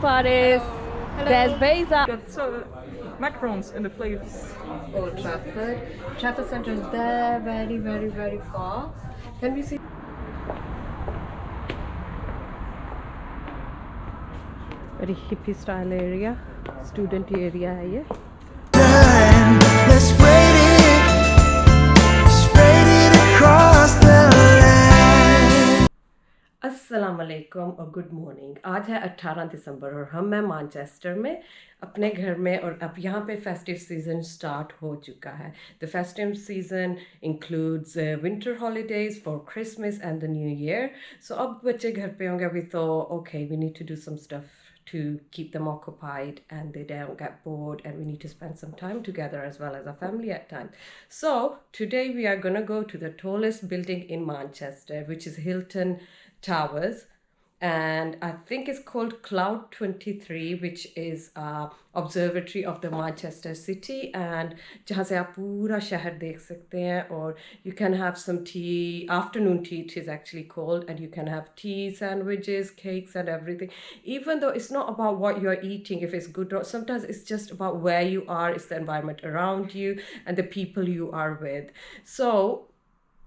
Faris. There's Beza. Got macarons in the flavor. Old Trafford. Trafford Centre is there, very far. Can we see? Very hippie style area, student area है ये. Let's spread it across the land. अस्सलाम वालेकुम और good morning. आज है 18 दिसंबर और हम हैं मैनचेस्टर में अपने घर में और अब यहाँ पे फेस्टिव सीज़न स्टार्ट हो चुका है. The festive season includes winter holidays for Christmas and the new year. So अब बच्चे घर पे होंगे. We thought okay we need to do some stuff to keep them occupied and they don't get bored, and we need to spend some time together as well as a family at times. So today we are going to go to the tallest building in Manchester, which is Hilton Towers, and I think it's called Cloud 23, which is a observatory of the Manchester city, and जहाँ से आप पूरा शहर देख सकते हैं. और you can have some tea, afternoon tea it is actually called, and you can have tea, sandwiches, cakes and everything. Even though it's not about what you're eating, if it's good or sometimes it's just about where you are, it's the environment around you and the people you are with. So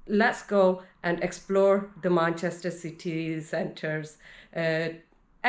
let's go and explore the Manchester city centres.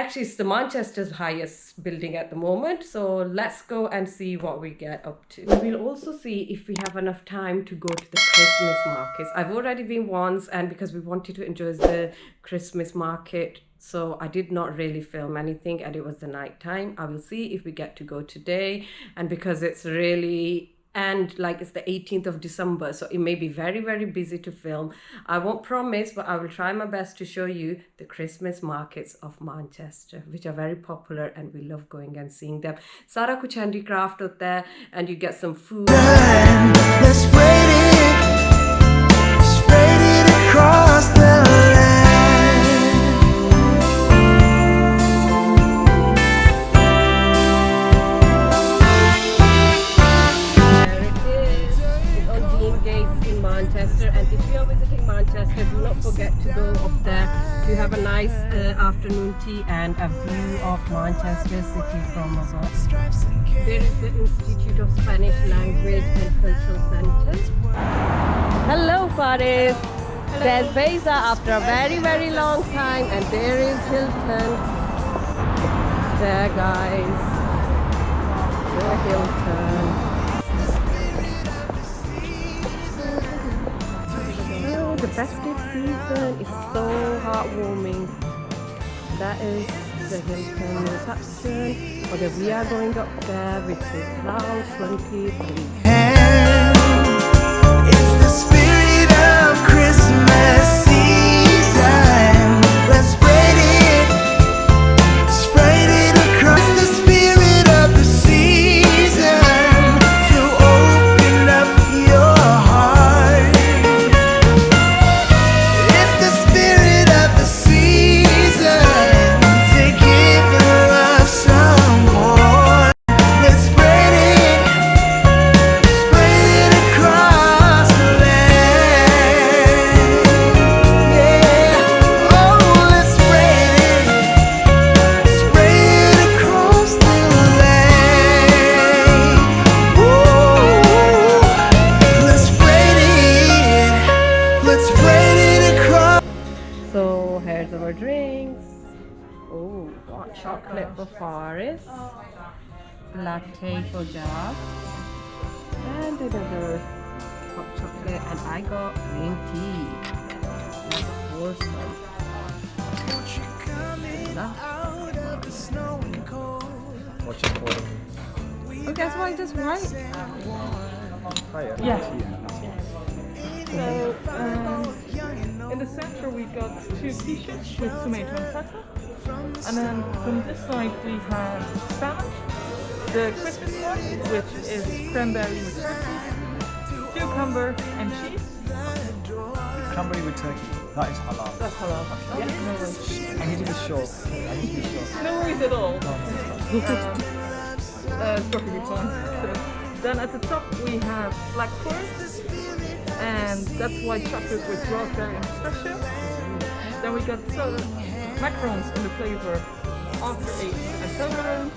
Actually, it's the Manchester's highest building at the moment. So let's go and see what we get up to. We'll also see if we have enough time to go to the Christmas markets. I've already been once, and because we wanted to enjoy the Christmas market, so I did not really film anything, and it was the night time. I will see if we get to go today, and because it's really and like it's the 18th of December, so it may be very busy to film. I won't promise, but I will try my best to show you the Christmas markets of Manchester, which are very popular and we love going and seeing them. Sara kuch handicraft hota hai, and you get some food. Let's spread it across the Manchester. And if you are visiting Manchester, do not forget to go up there to have a nice afternoon tea and a view of Manchester city from above. There is the Institute of Spanish Language and Cultural Centre. Hello Faris. Hello. There's Beza after a very long time, and there is Hilton. There guys, the Hilton. The festive season is so heartwarming. That is the Hilton reception. Okay, we are going up there, which is Cloud 23. It's the spirit of Christmas season. Let's spread it across the spirit of the season to open up your heart. Chocolate for Faris, latte for Jab, and another hot chocolate, and I got green tea. That's awesome. What's it called? Oh, guess what? Just white. Yeah. So in the center we got 2 t-shirts with tomato and pepper. And then from this side we have salad, the Christmas one, which is cranberry with turkey, cucumber and cheese. Cranberry with turkey. That is halal. That's halal. Yeah, no worries. I need to be sure. No worries at all. Perfectly fine. So, then at the top we have black forest, and that's white chocolate with raspberry and pistachio. Then we got macarons in the flavor after eating a Toblerone,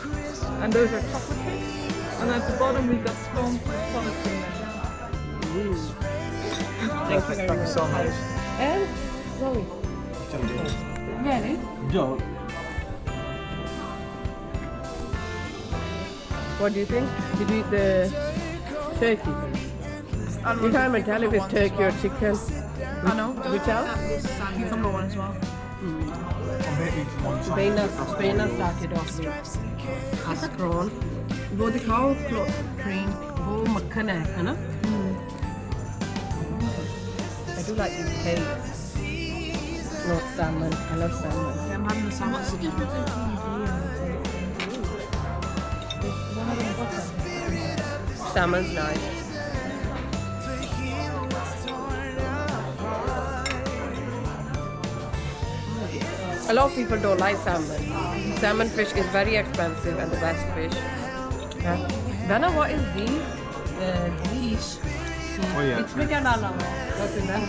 and those are chocolate cakes. And at the bottom we've got scones with solid cream and jam. Thank you very much. so much. And Zoe. Really? Joe. What do you think? Did you eat the turkey? You can't even tell if it's turkey or chicken. I know. You tell? Cucumber one as well. Spain started off with ascron. वो दिखाओ cream. वो मक्खन है ना? I do like these cakes. No, salmon. I love salmon. Yeah, I'm having the salmon today. Salmon's nice. A lot of people don't like salmon. Salmon fish is very expensive and the best fish. Huh? Dana, what is these? These. Oh yeah. इसमें क्या डाला हुआ है? What's in that?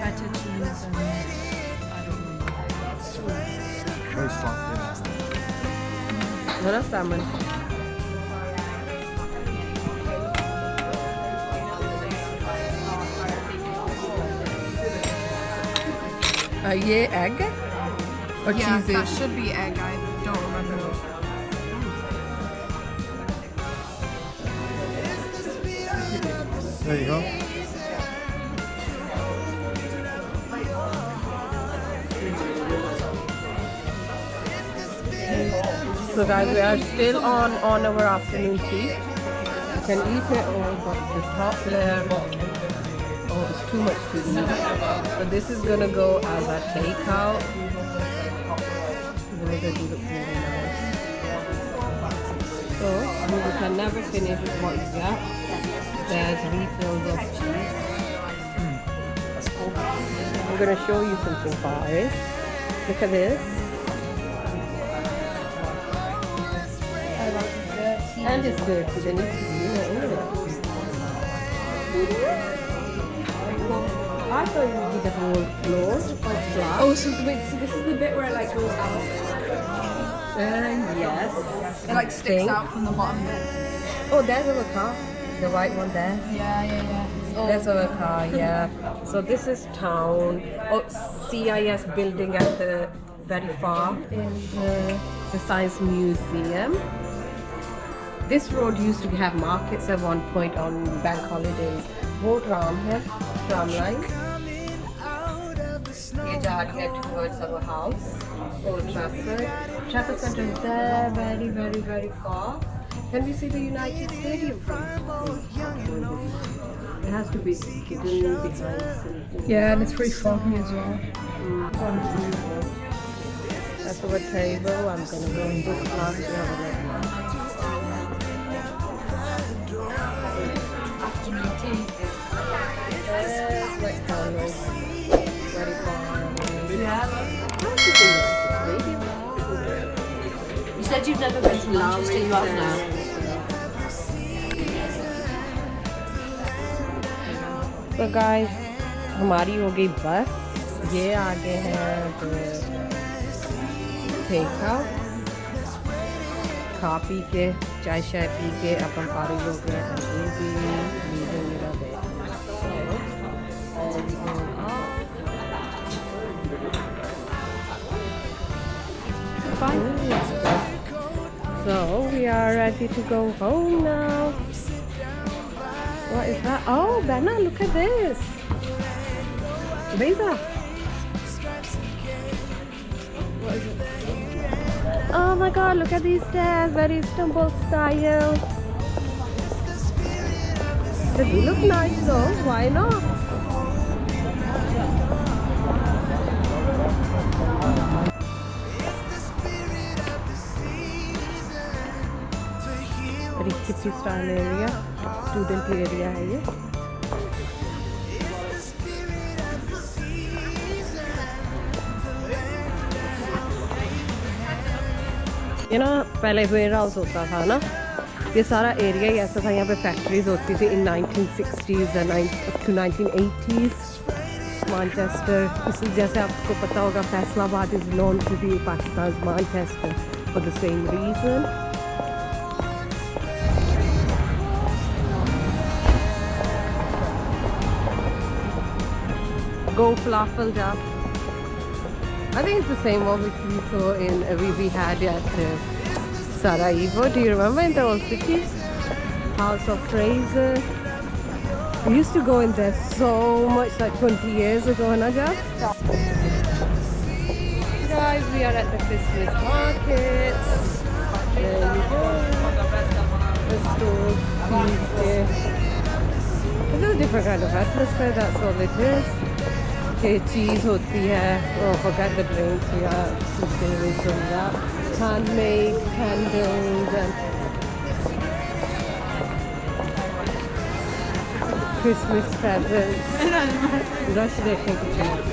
Feta cheese and I don't know. Very strong. What is salmon? ये egg है? Or Yeah, cheese that is? should be egg. I don't remember. There you go. So guys, we are still on our afternoon tea. You can eat it or but the top layer, oh, it's too much to eat. So this is gonna go as a takeout. We're gonna do the food now. So we can never finish what we got. There's refills of cheese. I'm gonna show you something, guys. Look at this. And it's dirty, they need to be in it, isn't it? I thought it would be the whole floor of glass. Oh, so wait, so this is the bit where it like goes out. Yes. It like sticks out from the bottom bit. Oh, there's our car. The white one there. Yeah. Oh, There's our car, yeah. So this is town. Oh, CIS building at the very far in the Science Museum. This road used to have markets at one point on bank holidays. वो tram है, tram line. ये जा रही है towards our house. Oh, traffic center is there, very, very, very far. Can we see the United Stadium from It has to be hidden behind something. yeah, and it's pretty foggy as well. That's our table. I'm gonna go in this class. Afternoon tea. Like Carlos. Very far. Yeah. How to do Stadium? You said you've never been to Manchester, you have now. तो guys हमारी हो गई बस ये आगे हैं ठेका खा पी के चाय शाय पी के अपन पारी हो गए हैं ये भी रीजन मेरा दे So we are ready to go home now. What is that? Oh, Benna, look at this. Beza. What is it? Oh my God, look at these stairs. Very Istanbul style. They do look nice though. Why not? Very hippie style area. Student area है ये ना पहले ware house होता था ना ये सारा area ही ऐसा था यहाँ पे फैक्ट्रीज होती थी इन 1960s and up to 1980s Manchester. जैसे आपको पता होगा Faisalabad is known to be Pakistan's Manchester for the same reason. Go falafel job. I think it's the same one which we saw in we had at Sarajevo. Do you remember in the old city? House of Fraser. We used to go in there so much, like 20 years ago, na Jab? Guys, we are at the Christmas markets. There you go. The store, it's a different kind of atmosphere, that's all it is. Okay, cheese hoti hai. Oh, forget the drinks, yeah. Stay away from that. Handmade candles and Christmas presents. Rush देखने की चीज़.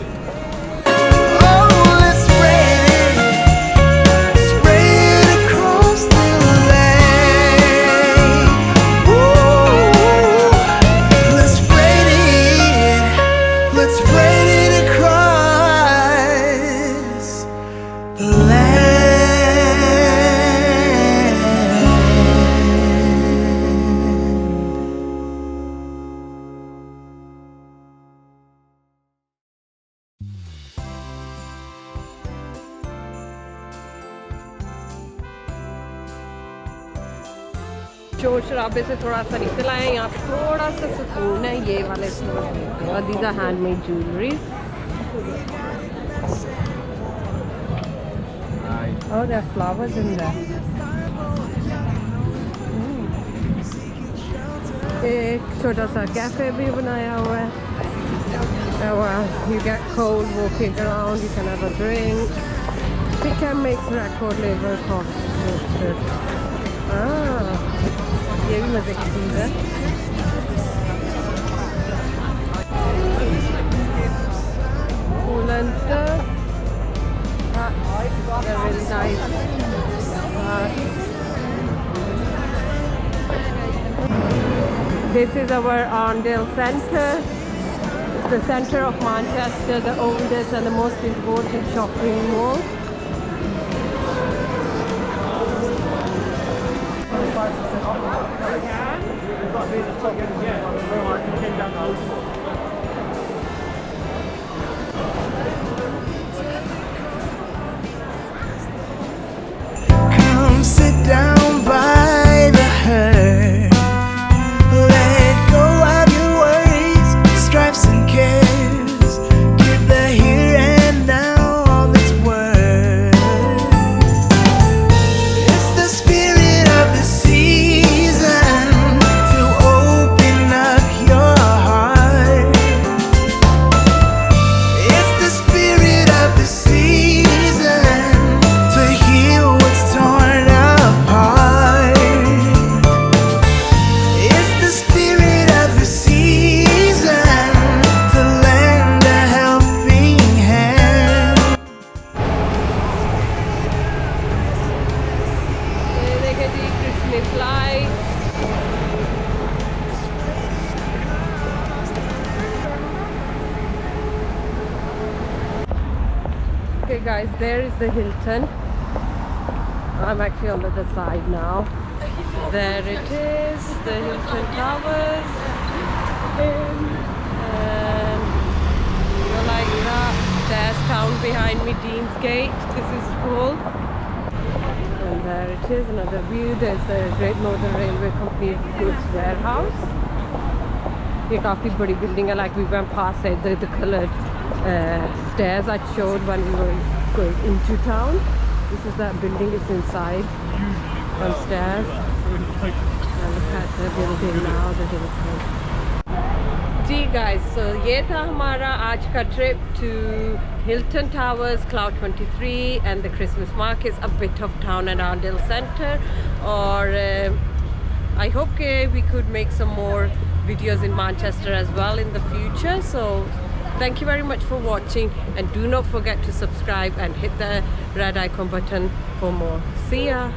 शोर शराबे से थोड़ा सा निकल आए हैं. यहाँ पे थोड़ा सा सुकून है. ये वाले store, these are handmade jewelry. Oh, there are flowers in there. एक छोटा सा कैफे भी बनाया हुआ है. You get cold walking around, you can have a drink. Pick and mix record label coffee. ये भी मजे की चीज़ है. Bulند stuff. They're really nice. This is our Arndale Centre. It's the centre of Manchester, the oldest and the most important shopping mall. Come sit down by the hearth. Let go of your worries, stripes and cares. Give the here and now all its worth. It's the spirit of the season to open up your heart. It's the spirit of the season to heal what's torn apart. It's the spirit of the season to lend a helping hand. ये देखें जी Christmas light. Okay guys, there is the Hilton. I'm actually on the other side now. There it is, the Hilton Towers. And you're like that. There's town behind me, Deansgate. This is cool. And there it is, another view. There's the Great Northern Railway Company goods warehouse. ये काफ़ी बड़ी building है. Like we went past it, the coloured stairs I showed when we were going into town. This is that building. It's inside. Some stairs. And look at the building now. The Hilton. Ji guys, so ये था हमारा आज का trip to Hilton Towers, Cloud 23 and the Christmas markets, a bit of town and Arndale Centre. और I hope we could make some more videos in Manchester as well in the future. So thank you very much for watching, and do not forget to subscribe and hit the red icon button for more. See ya.